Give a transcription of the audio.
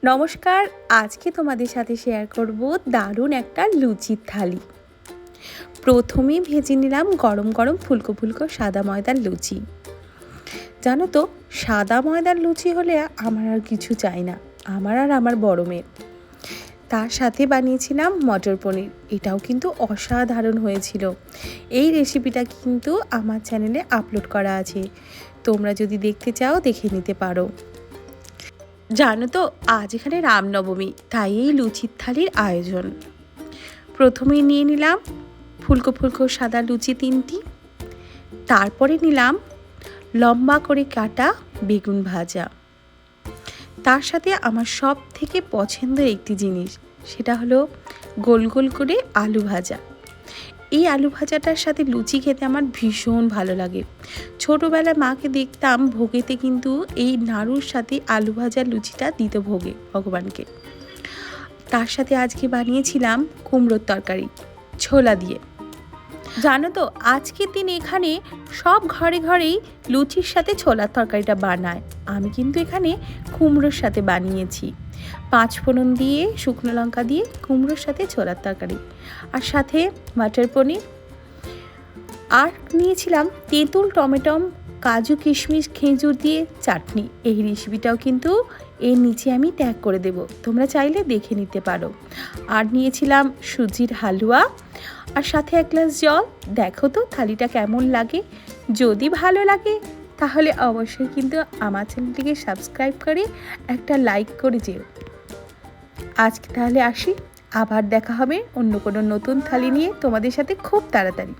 নমস্কার, আজকে তোমাদের সাথে শেয়ার করব দারুণ একটা লুচির থালি। প্রথমেই ভেজে নিলাম গরম গরম ফুলকো ফুলকো সাদা ময়দার লুচি। জানো তো, সাদা ময়দার লুচি হলে আমার আর কিছু চাই না, আমার আর আমার বড় মেয়ের। তার সাথে বানিয়েছিলাম মটর পনির, এটাও কিন্তু অসাধারণ হয়েছিল। এই রেসিপিটা কিন্তু আমার চ্যানেলে আপলোড করা আছে, তোমরা যদি দেখতে চাও দেখে নিতে পারো। জানো তো, আজ এখানে রামনবমী, তাই এই লুচির থালির আয়োজন। প্রথমেই নিয়ে নিলাম ফুলকো ফুলকো সাদা লুচি 3টি, তারপরে নিলাম লম্বা করে কাটা বেগুন ভাজা। তার সাথে আমার সব থেকে পছন্দের একটি জিনিস, সেটা হলো গোল গোল করে আলু ভাজা। এই আলু ভাজাটার সাথে লুচি খেতে আমার ভীষণ ভালো লাগে। ছোটোবেলায় মাকে দেখতাম ভোগেতে কিন্তু এই নাড়ুর সাথে আলু ভাজার লুচিটা দিত ভোগে ভগবানকে। তার সাথে আজকে বানিয়েছিলাম কুমড়োর তরকারি ছোলা দিয়ে। জানো তো, আজকের দিন এখানে সব ঘরে ঘরেই লুচির সাথে ছোলার তরকারিটা বানায়, আমি কিন্তু এখানে কুমড়োর সাথে বানিয়েছি। 5 ফোড়ন দিয়ে শুকনো লঙ্কা দিয়ে কুমড়োর সাথে ছোলার তরকারি, আর সাথে মটর পনির, আর নিয়েছিলাম তেঁতুল টমেটম কাজু কিশমিশ খেজুর দিয়ে চাটনি। এই রেসিপিটাও কিন্তু এর নিচে আমি ট্যাগ করে দেব, তোমরা চাইলে দেখে নিতে পারো। আর নিয়েছিলাম সুজির হালুয়া, আর সাথে 1 গ্লাস জল। দেখো তো থালিটা কেমন লাগে, যদি ভালো লাগে তাহলে অবশ্যই কিন্তু আমার চ্যানেলটিকে সাবস্ক্রাইব করে একটা লাইক করে যেও। আজকে তাহলে আসি, আবার দেখা হবে অন্য কোনো নতুন থালি নিয়ে তোমাদের সাথে খুব তাড়াতাড়ি।